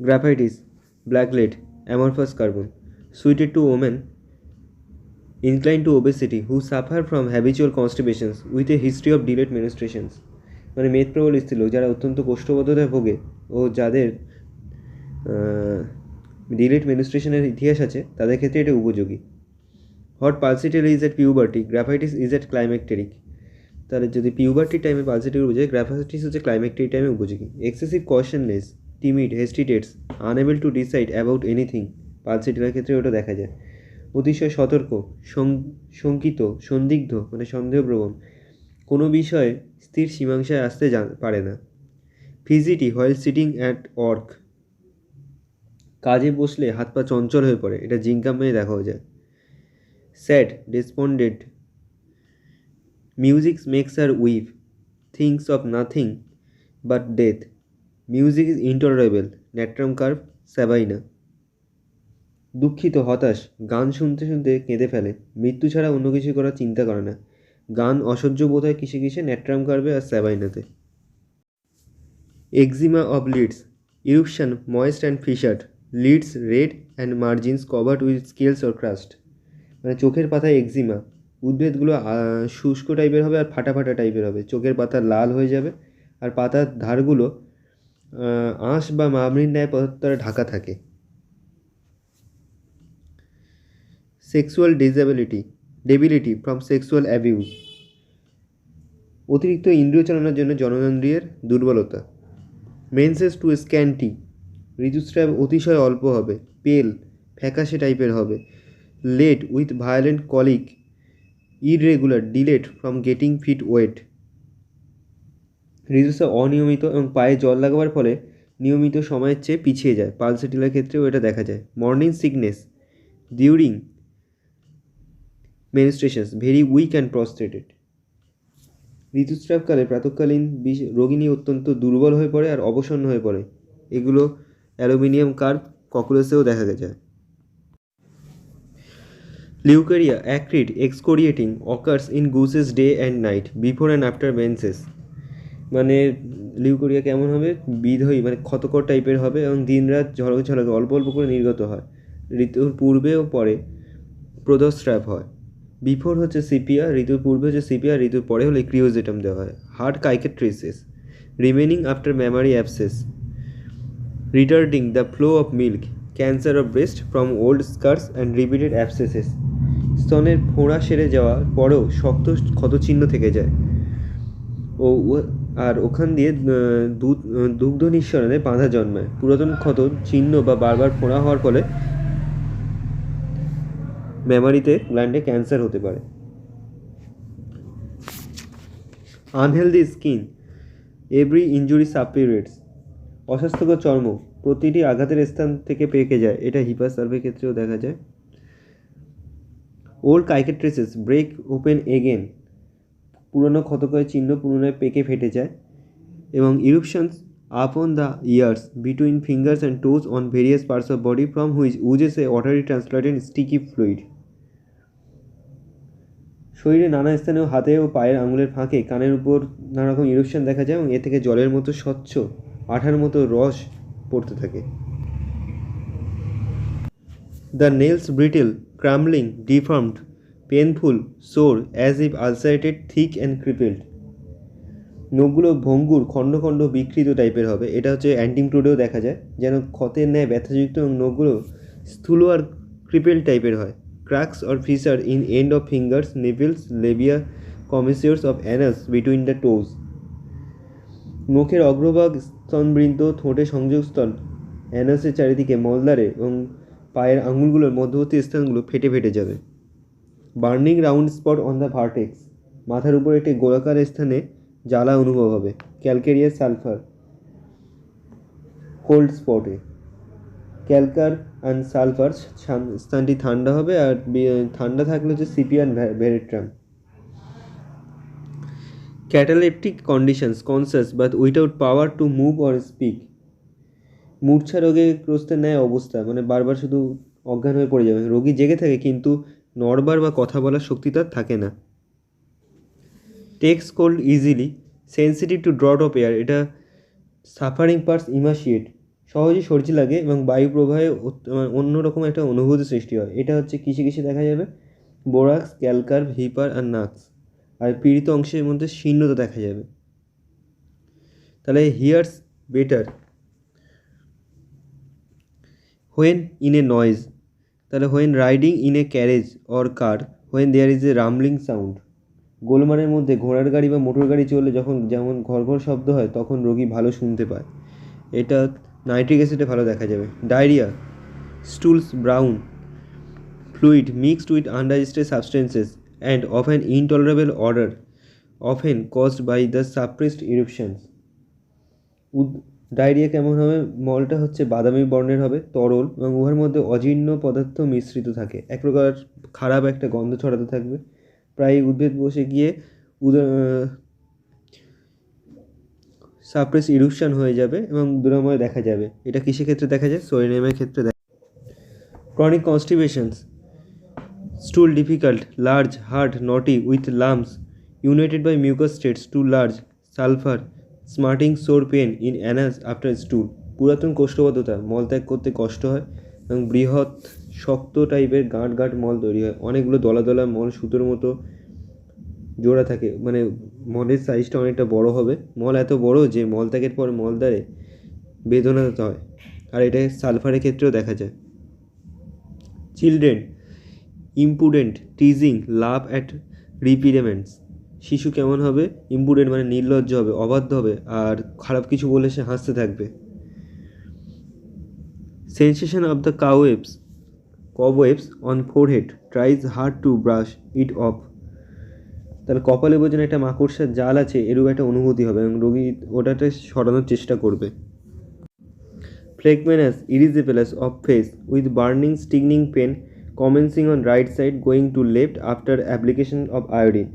Graphites, blacklead, amorphous carbon, suited to women inclined to obesity who suffer from habitual constipations with a history of delayed menstruations. মানে মেদপ্রবল স্ত্রীলোক যারা অত্যন্ত কোষ্ঠবদ্ধতায় ভোগে ও যাদের delayed মেনস্ট্রুয়েশনের ইতিহাস আছে তাদের ক্ষেত্রে এটা উপযোগী। হট pulsatilla is at puberty, graphites is at climacteric. তাহলে যদি পিউবার্টি টাইমে পালসিটিল উপযোগী, গ্রাফাইটিস হচ্ছে ক্লাইম্যাক্টেরিক টাইমে উপযোগী। Excessive cautionless, timid, hesitates, unable to decide about anything, পালসিটিলের ক্ষেত্রে ওটা দেখা যায়। অতিশয় সতর্ক, শঙ্কিত, সন্দিগ্ধ মানে সন্দেহপ্রবণ, কোনো বিষয়ে স্থির সীমাংসায় আসতে পারে না। ফিজিটি হোয়াইল সিটিং অ্যাট ওয়ার্ক, কাজে বসলে হাত পা চঞ্চল হয়ে পড়ে, এটা জিঙ্কাম্মে দেখাও যায়। Sad, despondent, music makes her weep, thinks of nothing but death, music is intolerable, natrum carb, sabina. দুঃখিত, হতাশ, গান শুনতে শুনতে কেঁদে ফেলে, মৃত্যু ছাড়া অন্য কিছু করার চিন্তা করে না। গান অসহ্য বোধ হয় কিসে কিসে, ন্যাট্রাম কার্ভে আর স্যাভাইনাতে। Eczema of lids, eruption moist and fissured, lids red and margins covered with scales or crust. মানে চোখের পাতায় এক্সিমা, উদ্ভিদগুলো শুষ্ক টাইপের হবে আর ফাটা ফাটা টাইপের হবে, চোখের পাতা লাল হয়ে যাবে আর পাতার ধারগুলো আঁশ বা মামরির ন্যায় পদার্থ দ্বারা ঢাকা থাকে। Sexual debility from sexual abuse, অতিরিক্ত ইন্দ্রিয় চালনার জন্য জননেন্দ্রিয়ের দুর্বলতা। মেন্সেস টু স্ক্যান্টি, ঋতুস্রাব অতিশয় অল্প হবে, পেল ফ্যাকাশে টাইপের হবে। Late with violent colic, irregular, delayed from getting feet wet. ঋতুস্রাব অনিয়মিত এবং পায়ে জল লাগাবার ফলে নিয়মিত সময়ের চেয়ে পিছিয়ে যায়, পালসিটিলার ক্ষেত্রেও এটা দেখা যায়। Morning sickness during menstruations, very weak and prostrated. ঋতুস্রাবকালে প্রাতঃকালীন রোগিণী অত্যন্ত দুর্বল হয়ে পড়ে আর অবসন্ন হয়ে পড়ে, এগুলো অ্যালুমিনিয়াম কার্ভ ককুলেসেও দেখা যায়। Leucorrhoea acrid excoriating occurs in gushes day and night before and after menses. মানে লিউকেরিয়া কেমন হবে, বিধয়ী মানে ক্ষতকর টাইপের হবে এবং দিনরাত ঝলকে ঝলকে অল্প অল্প করে নির্গত হয়, ঋতুর পূর্বে ও পরে প্রদস্রাব হয়। বিফোর হচ্ছে সিপিয়া, ঋতুর পূর্বে হচ্ছে সিপিয়া, ঋতুর পরে হলে ক্রিওজেটাম দেওয়া হয়। Hard cicatrices, remaining after mammary abscess, retarding the flow of milk, cancer of breast from old scars and repeated abscesses. স্তনের ফোঁড়া সেরে যাওয়ার পরেও শক্ত ক্ষতচিহ্ন থেকে যায় আর ওখান দিয়ে দুগ্ধ নিঃসরণে বাধা জন্মায়। পুরাতন ক্ষত চিহ্ন বা বারবার ফোঁড়া হওয়ার ফলে মেমারিতে গ্ল্যান্ডে ক্যান্সার হতে পারে। আনহেলদি স্কিন, এভরি ইনজুরি সাপিরেটস, অস্বাস্থ্যকর চর্ম প্রতিটি আঘাতের স্থান থেকে পেকে যায়, এটা হিপাসার্ভের ক্ষেত্রেও দেখা যায়। ওল্ড কাইকেট্রিসিস ব্রেক ওপেন এগেন, পুরনো ক্ষতকর চিহ্ন পুনরায় পেকে ফেটে যায়। এবং eruptions upon the ears between fingers and toes on various parts of body from which oozes a watery transplanted sticky fluid. শরীরে নানা স্থানে হাতে ও পায়ের আঙুলের ফাঁকে কানের উপর নানা রকম ইরুপশন দেখা যায় এবং এ থেকে জলের মতো স্বচ্ছ আঠার মতো রস পড়তে থাকে। The nails brittle, crumbling, deformed, painful, sore, as if ulcerated, thick and crippled. নখগুলো ভঙ্গুর, খণ্ড খণ্ড, বিকৃত টাইপের হবে, এটা হচ্ছে অ্যান্টিমক্রুডেও দেখা যায়, যেন ক্ষতের ন্যায় ব্যথাযুক্ত এবং নখগুলো স্থূল আর ক্রিপেল টাইপের হয়। Cracks or fissure in end of fingers, navels, labia, commissures of anus between the toes. নখের অগ্রভাগ, স্তনবৃন্ত, ঠোঁটের সংযোগস্থল, অ্যানাসের চারিদিকে, মলদ্বারে এবং পায়ের আঙুলগুলোর মধ্যবর্তী স্থানগুলো ফেটে ফেটে যাবে। Burning round spot on the vertex, মাথার উপর একটি গোলাকার স্থানে জ্বালা অনুভব হবে। ক্যালকেরিয়াস সালফার, কোল্ড স্পটে, ক্যালকার অ্যান্ড সালফার স্থানটি ঠান্ডা হবে আর ঠান্ডা থাকলে হচ্ছে সিপিয়ান veratrum. Cataleptic conditions, conscious but without power to move or speak, মূর্ছা রোগে গ্রস্তের ন্যায় অবস্থা, মানে বারবার শুধু অজ্ঞান হয়ে পড়ে যাবে, রোগী জেগে থাকে কিন্তু নড়বার বা কথা বলার শক্তি তার থাকে না। Takes cold easily, sensitive to draught of air, এটা সাফারিং পার্টস ইমাশিয়েট, সহজেই সর্দি লাগে এবং বায়ু প্রবাহে অন্যরকম একটা অনুভূতি সৃষ্টি হয়। এটা হচ্ছে কিসে কিসে দেখা যাবে? বোরাক্স, ক্যালকার, ভিপার আর নাক্স। আর পীড়িত অংশের মধ্যে শীর্ণতা দেখা যাবে। তাহলে hears better when in a noise, তাহলে when riding in a carriage or car, when there is a rumbling sound. গোলমালের মধ্যে ঘোড়ার গাড়ি বা মোটর গাড়ি চললে যখন যেমন ঘর ঘর শব্দ হয় তখন রোগী ভালো শুনতে পায়। এটা নাইট্রিক অ্যাসিডে ভালো দেখা যাবে। Diarrhoea, stools brown, fluid mixed with undigested substances and of an intolerable odor, often caused by the suppressed eruptions. Diarrhoea কেমন হবে? মলটা হচ্ছে বাদামি বর্ণের হবে, তরল এবং উহার মধ্যে অজীর্ণ পদার্থ মিশ্রিত থাকে, এক প্রকার খারাপ একটা গন্ধ ছড়াতে থাকবে। প্রায় উদ্ভিদ বসে গিয়ে সাপ্রেস ইরুপশন হয়ে যাবে এবং দুরাময় দেখা যাবে। এটা কিসের ক্ষেত্রে দেখা যায়? সোয়েনিয়ামের ক্ষেত্রে দেখা। Chronic constipations, stool difficult, large, hard, knotty, with lumps, united by mucus states, too large, sulfur, smarting sore pain in anus after stool. পুরাতন কোষ্ঠবদ্ধতা, মলত্যাগ করতে কষ্ট হয় এবং বৃহৎ শক্ত টাইপের গাঁট গাঁট মল তৈরি হয়। অনেকগুলো দলা দলা মল সুতোর মতো জোড়া থাকে, মানে মলের সাইজটা অনেকটা বড় হবে। মল এত বড় যে মলত্যাগের পর মলদ্বারে বেদনা হয়, আর এটা সালফারের ক্ষেত্রেও দেখা যায়। Children, impudent, teasing, laugh at reprimands. শিশু কেমন হবে? ইম্পুডেন্ট মানে নির্লজ্জ হবে, অবাধ্য হবে, আর খারাপ কিছু বলে সে হাসতে থাকবে। Sensation of the cobwebs on forehead, tries hard to brush it off. তাহলে কপালে বোঝেন একটা মাকড়সার জাল আছে, এরূপ একটা অনুভূতি হবে এবং রোগী ওটাতে সরানোর চেষ্টা করবে। Phlegmonous, erysipelas of face with burning stinging pain commencing on right side going to left after application of iodine.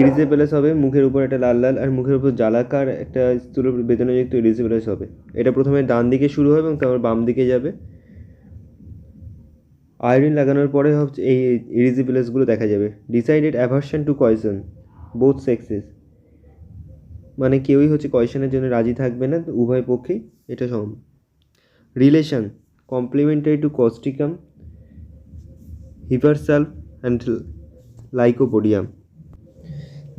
ইরিজিপেলাস হবে, মুখের উপর একটা লাল লাল আর মুখের উপর জ্বালাকার একটা স্থূল বেদনাযুক্ত ইরিজিপেলাস হবে। এটা প্রথমে ডান দিকে শুরু হবে এবং তারপর বাম দিকে যাবে। আয়োডিন লাগানোর পরে হচ্ছে এই ইরিজিপেলাসগুলো দেখা যাবে। ডিসাইডেড অ্যাভারশন টু কয়শন, বোথ সেক্সেস, মানে কেউই হচ্ছে কয়শনের জন্য রাজি থাকবে না, উভয় পক্ষেই এটা সম। Relation, complimentary two Causticum, হিপারসালফ and lycopodium.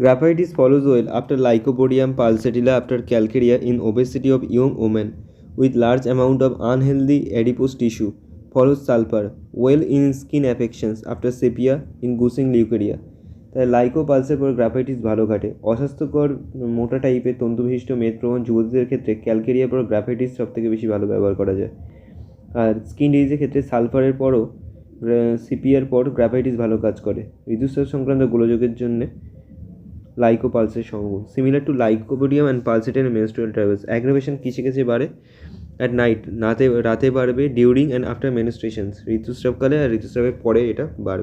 Graphites follows well after Lycopodium pulsatilla after calcarea in obesity of young women with large amount of unhealthy adipose tissue. Follows sulfur well in skin affections after sepia in Gusing leukorrhea. তাই লাইকো পালসের পর graphites ভালো কাটে। অস্বাস্থ্যকর মোটা টাইপের তন্তুবিশিষ্ট মেদপ্রবণ যুবতীদের ক্ষেত্রে ক্যালকেরিয়ার পর graphites সবথেকে বেশি ভালো ব্যবহার করা যায়। আর স্কিন ডিজিজের ক্ষেত্রে সালফারের পরও সিপিয়ার পর গ্রাফাইটিস ভালো কাজ করে। ঋতুস্রাব সংক্রান্ত গোলযোগের জন্য লাইকোপালসের সমগুণ। সিমিলার টু লাইকোপোডিয়াম অ্যান্ড পালসেটের মেনস্ট্রুয়াল ট্রাভেলস। অ্যাগ্রাভেশন কিসে কিসে বাড়ে? অ্যাট নাইট, রাতে বাড়বে, ডিউরিং অ্যান্ড আফটার মেনস্ট্রেশনস, ঋতুস্রাবকালে আর ঋতুস্রাবের পরে এটা বাড়বে।